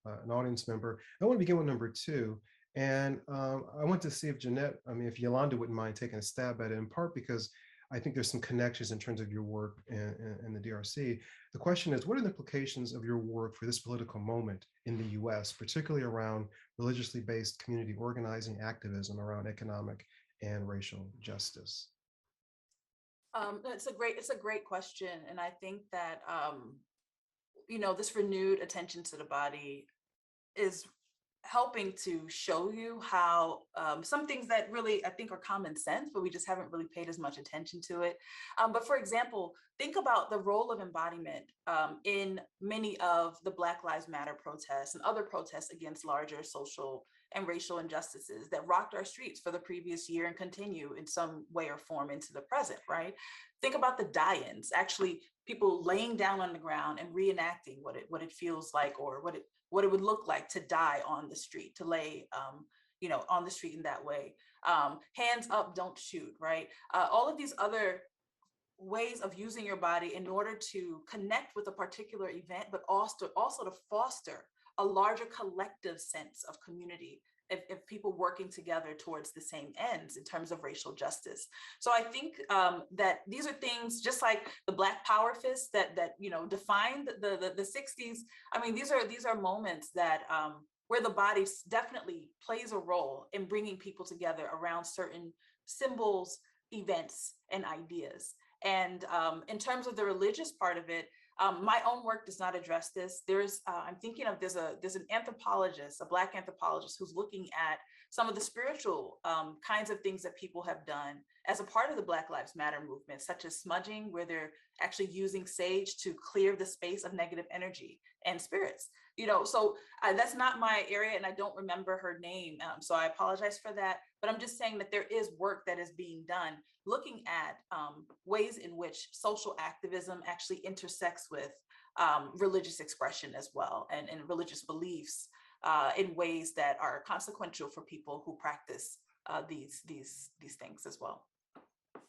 an audience member. I want to begin with number two. And I want to see if if Yolanda wouldn't mind taking a stab at it, in part because I think there's some connections in terms of your work in the DRC. The question is, what are the implications of your work for this political moment in the US, particularly around religiously based community organizing activism around economic and racial justice? It's a great question. And I think that, this renewed attention to the body is helping to show you how some things that really, I think, are common sense, but we just haven't really paid as much attention to it. But for example, think about the role of embodiment in many of the Black Lives Matter protests and other protests against larger social and racial injustices that rocked our streets for the previous year and continue in some way or form into the present, right? Think about the die-ins, actually people laying down on the ground and reenacting what it feels like, or what it would look like to die on the street, to lay, on the street in that way. hands up, don't shoot, right? All of these other ways of using your body in order to connect with a particular event, but also to foster a larger collective sense of community if people working together towards the same ends in terms of racial justice. So I think that these are things just like the Black Power fist that defined the 60s. I mean, these are moments that where the body definitely plays a role in bringing people together around certain symbols, events, and ideas. And in terms of the religious part of it, my own work does not address this. I'm thinking of, there's an anthropologist, a Black anthropologist, who's looking at some of the spiritual kinds of things that people have done as a part of the Black Lives Matter movement, such as smudging, where they're actually using sage to clear the space of negative energy and spirits. So that's not my area, and I don't remember her name, so I apologize for that. But I'm just saying that there is work that is being done looking at ways in which social activism actually intersects with religious expression as well, and religious beliefs in ways that are consequential for people who practice these things as well.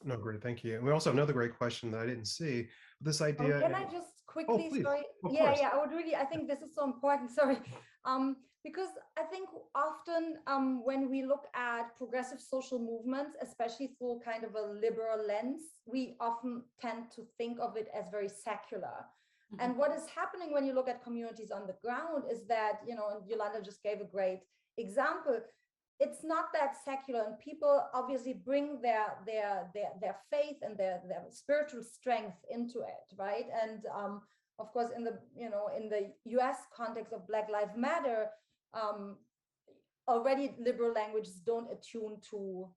No, great, thank you. And we also have another great question that I didn't see. This idea. Can I just quickly, please. sorry? Of Yeah, course. yeah, I think this is so important, sorry. Because I think often when we look at progressive social movements, especially through kind of a liberal lens, we often tend to think of it as very secular. And what is happening when you look at communities on the ground is that, and Yolanda just gave a great example, it's not that secular, and people obviously bring their faith and their spiritual strength into it, right? And of course, in the US context of Black Lives Matter, already liberal languages don't attune to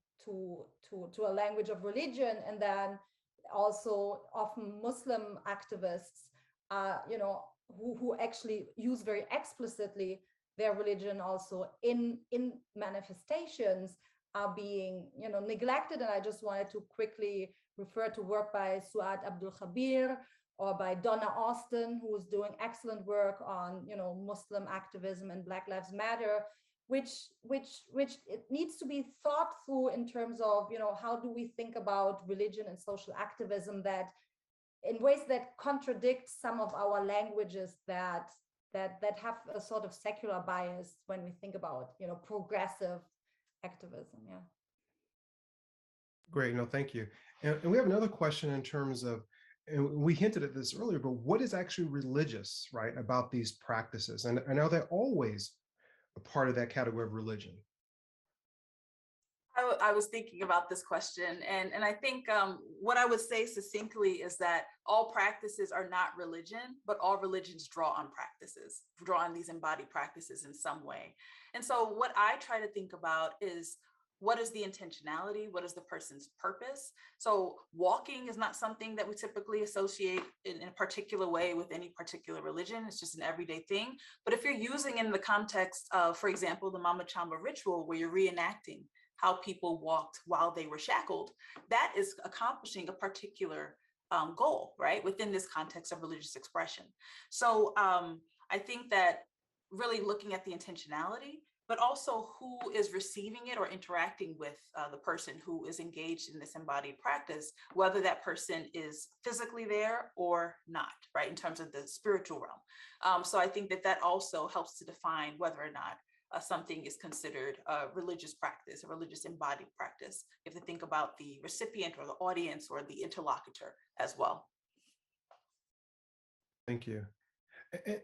a language of religion, and then also often Muslim activists, who actually use very explicitly their religion also in manifestations, are being neglected. And I just wanted to quickly refer to work by Suad Abdul Khabir or by Donna Austin, who is doing excellent work on Muslim activism and Black Lives Matter, which it needs to be thought through in terms of how do we think about religion and social activism that in ways that contradict some of our languages that have a sort of secular bias when we think about progressive activism. Yeah. Great, no, thank you. And we have another question in terms of, and we hinted at this earlier, but what is actually religious, right, about these practices? And are they always a part of that category of religion? I was thinking about this question, and I think what I would say succinctly is that all practices are not religion, but all religions draw on these embodied practices in some way. And so what I try to think about is, what is the intentionality? What is the person's purpose? So walking is not something that we typically associate in a particular way with any particular religion. It's just an everyday thing. But if you're using in the context of, for example, the Mama Chamba ritual, where you're reenacting how people walked while they were shackled, that is accomplishing a particular goal, right, within this context of religious expression. So I think that really looking at the intentionality, but also who is receiving it or interacting with the person who is engaged in this embodied practice, whether that person is physically there or not, right, in terms of the spiritual realm. So I think that also helps to define whether or not something is considered a religious practice, a religious embodied practice. You have to think about the recipient or the audience or the interlocutor as well. Thank you.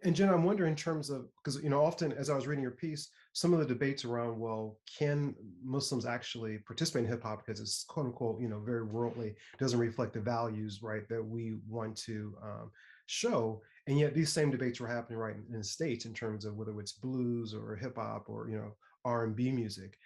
And Jen, I'm wondering in terms of, because often as I was reading your piece, some of the debates around, well, can Muslims actually participate in hip hop because it's quote unquote, very worldly, doesn't reflect the values, right, that we want to show. And yet these same debates were happening right in the States in terms of whether it's blues or hip hop or R&B music.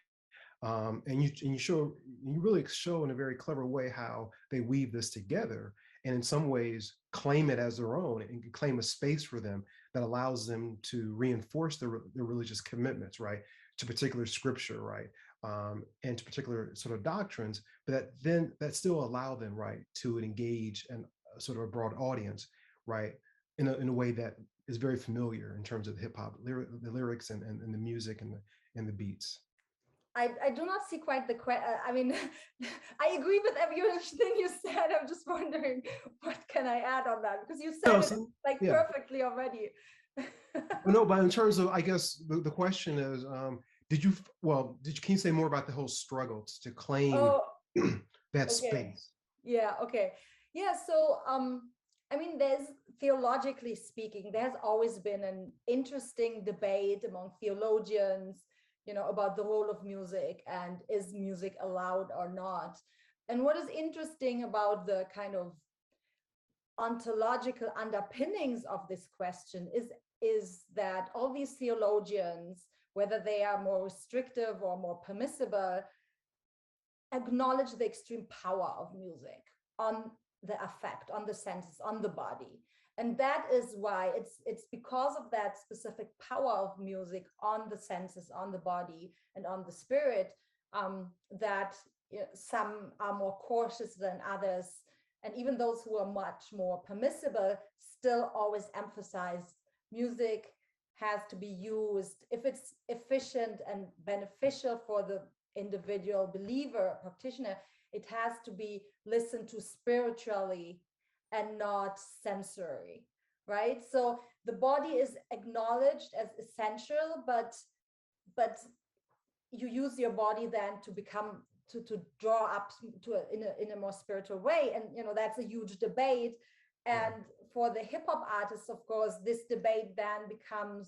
And you really show in a very clever way how they weave this together, and in some ways claim it as their own and claim a space for them that allows them to reinforce their religious commitments, right, to particular scripture, right, and to particular sort of doctrines, but that still allow them, right, to engage in sort of a broad audience, right, in a way that is very familiar in terms of hip hop, the lyrics and the music and the beats. I do not see quite the question. I mean, I agree with everything you said. I'm just wondering what can I add on that, because you No, said it so, like yeah. perfectly already. No, but in terms of, I guess the question is, did you, can you say more about the whole struggle to claim Oh, that okay. space? Yeah, okay. Yeah, so I mean, there's theologically speaking, there's always been an interesting debate among theologians, about the role of music and is music allowed or not. And what is interesting about the kind of ontological underpinnings of this question is that all these theologians, whether they are more restrictive or more permissible, acknowledge the extreme power of music on the affect, on the senses, on the body. And that is why it's because of that specific power of music on the senses, on the body, and on the spirit, that some are more cautious than others. And even those who are much more permissible still always emphasize music has to be used if it's efficient and beneficial for the individual believer, practitioner. It has to be listened to spiritually and not sensory, right? So the body is acknowledged as essential, but you use your body then to become to draw up in a more spiritual way, and that's a huge debate. And for the hip hop artists, of course, this debate then becomes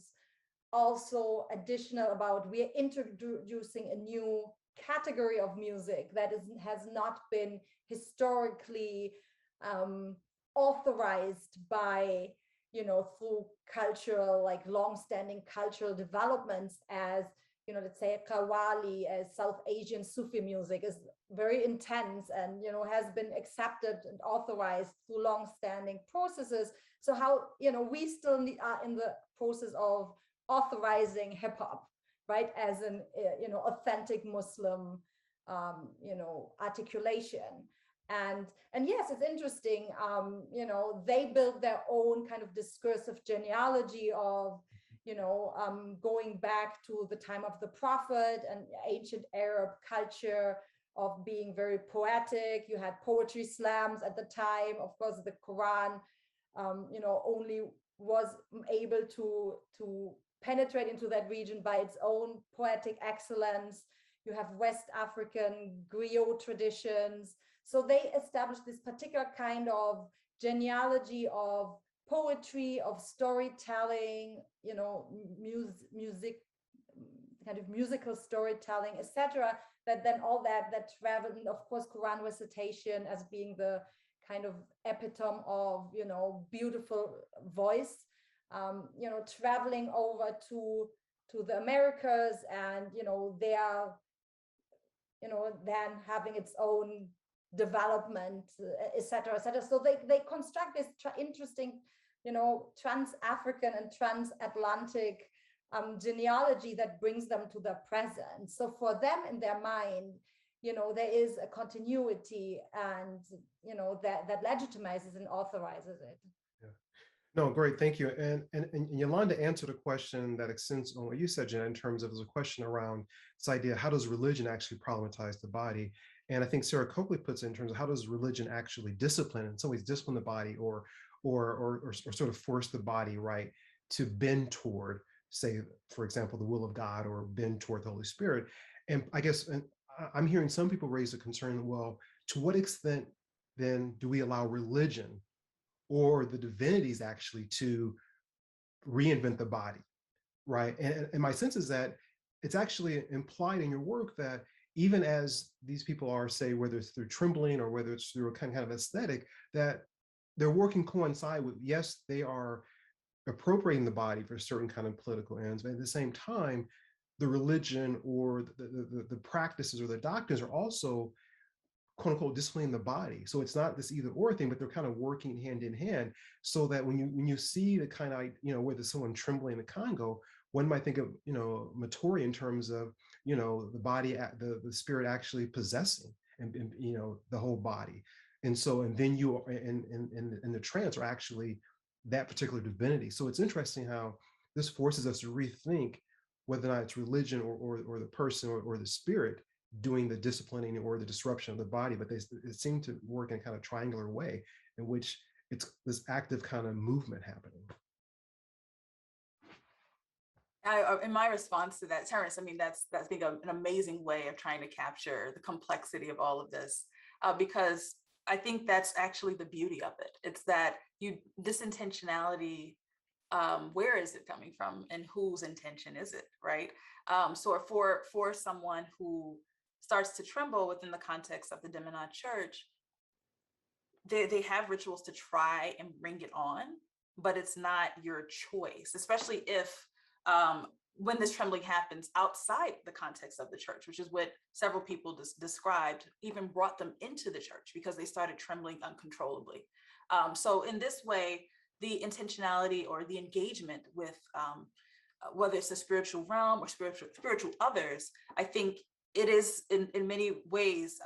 also additional about we're introducing a new category of music that has not been historically authorized by through cultural, like long-standing cultural developments, as let's say Qawwali, as South Asian Sufi music, is very intense and has been accepted and authorized through long-standing processes. So how we still are in the process of authorizing hip hop, right, as an authentic Muslim articulation. And yes, it's interesting. They built their own kind of discursive genealogy of going back to the time of the Prophet and ancient Arab culture of being very poetic. You had poetry slams at the time. Of course, the Quran, only was able to penetrate into that region by its own poetic excellence. You have West African griot traditions. So they established this particular kind of genealogy of poetry, of storytelling, music, kind of musical storytelling, etc. That then all that traveled, and of course, Quran recitation as being the kind of epitome of beautiful voice, traveling over to the Americas, and they are then having its own development, etc., etc. So they construct this interesting trans-African and transatlantic genealogy that brings them to the present. So for them, in their mind, there is a continuity, and that legitimizes and authorizes it. Yeah. No, great, thank you. And Yolanda answered a question that extends on what you said, Jen, in terms of, there's a question around this idea, how does religion actually problematize the body? And I think Sarah Coakley puts it in terms of how does religion actually discipline, in some ways discipline the body, or sort of force the body, right, to bend toward, say, for example, the will of God, or bend toward the Holy Spirit. And I guess, and I'm hearing some people raise a concern, well, to what extent then do we allow religion or the divinities actually to reinvent the body, right? And my sense is that it's actually implied in your work that even as these people are, say, whether it's through trembling or whether it's through a kind of aesthetic, that they're working coincide with, yes, they are appropriating the body for certain kind of political ends, but at the same time, the religion or the practices or the doctrines are also, quote unquote, disciplining the body. So it's not this either or thing, but they're kind of working hand in hand, so that when you see the kind of, whether someone trembling in the Congo, one might think of, Matori in terms of, the body, the spirit actually possessing and the whole body. And so, and then you in the trance are actually that particular divinity. So it's interesting how this forces us to rethink whether or not it's religion or the person or the spirit doing the disciplining or the disruption of the body, but it seem to work in a kind of triangular way in which it's this active kind of movement happening. In my response to that, Terrence, I mean, that's I think an amazing way of trying to capture the complexity of all of this, because I think that's actually the beauty of it. It's that this intentionality, where is it coming from and whose intention is it, right? So for someone who starts to tremble within the context of the Demonade Church, they have rituals to try and bring it on, but it's not your choice, especially if when this trembling happens outside the context of the church, which is what several people described, even brought them into the church because they started trembling uncontrollably. So in this way, the intentionality or the engagement with whether it's the spiritual realm or spiritual others, I think it is in many ways,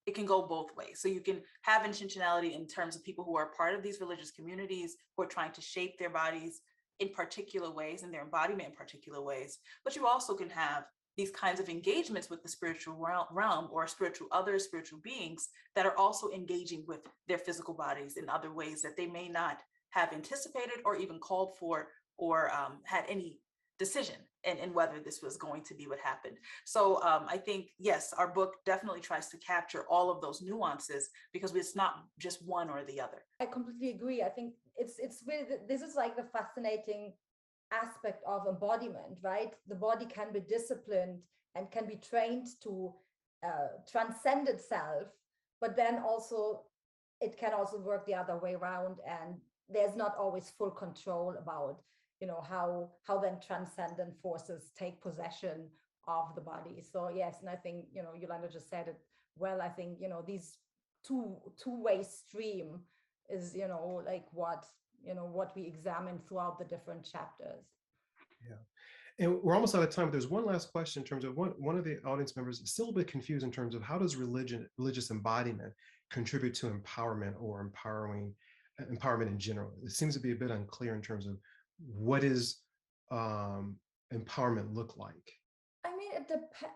it can go both ways. So you can have intentionality in terms of people who are part of these religious communities who are trying to shape their bodies in particular ways and their embodiment in particular ways. But you also can have these kinds of engagements with the spiritual realm or spiritual others, spiritual beings that are also engaging with their physical bodies in other ways that they may not have anticipated or even called for or had any decision in whether this was going to be what happened. So I think, yes, our book definitely tries to capture all of those nuances because it's not just one or the other. I completely agree. I think it's really, this is like the fascinating aspect of embodiment, right? The body can be disciplined and can be trained to transcend itself, but then also it can also work the other way around, and there's not always full control about how then transcendent forces take possession of the body. So yes, and I think Yolanda just said it well. I think these two-way stream is like what we examine throughout the different chapters. Yeah. And we're almost out of time, but there's one last question in terms of one of the audience members is still a bit confused in terms of how does religious embodiment contribute to empowerment or empowerment in general? It seems to be a bit unclear in terms of what is empowerment look like? I mean, it depends.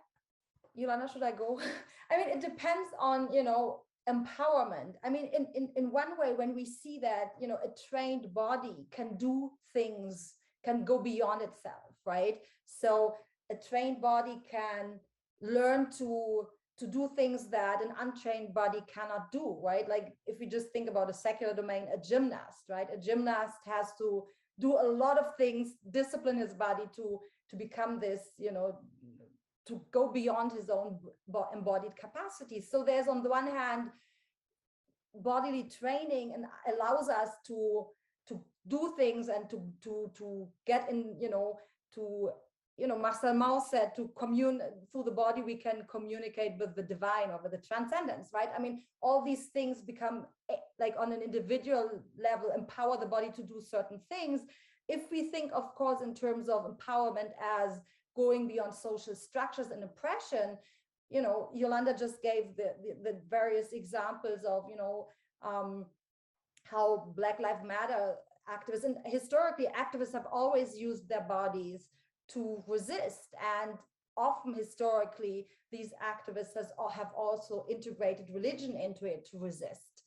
Yolanda, should I go? I mean, it depends on, empowerment. I mean, in one way, when we see that, a trained body can do things, can go beyond itself, right? So a trained body can learn to do things that an untrained body cannot do, right? Like if we just think about a secular domain, a gymnast, right? A gymnast has to do a lot of things, discipline his body to become this, to go beyond his own embodied capacity. So there's, on the one hand, bodily training and allows us to do things and to get in, Marcel Mauss said, to commune through the body, we can communicate with the divine or with the transcendence, right? I mean, all these things become, like on an individual level, empower the body to do certain things. If we think, of course, in terms of empowerment as going beyond social structures and oppression, Yolanda just gave the various examples of, how Black Lives Matter activists, and historically activists have always used their bodies to resist, and often historically these activists have also integrated religion into it to resist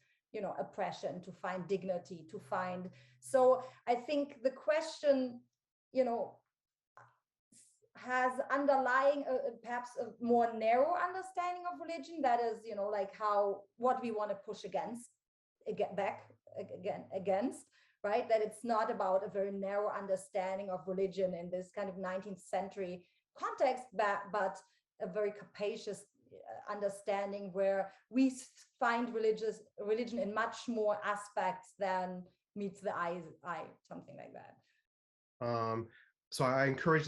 oppression, to find dignity, to find. So I think the question has underlying perhaps a more narrow understanding of religion, that is like what we want to push against, right? That it's not about a very narrow understanding of religion in this kind of 19th century context, but a very capacious understanding where we find religion in much more aspects than meets the eye, something like that. So I encourage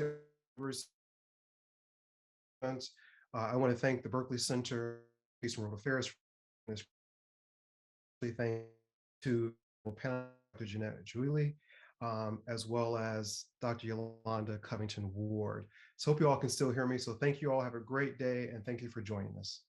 I want to thank the Berkeley Center Peace and World Affairs for this. Thank to Dr. Jeanette Julie, as well as Dr. Yolanda Covington Ward. So hope you all can still hear me. So thank you all. Have a great day, and thank you for joining us.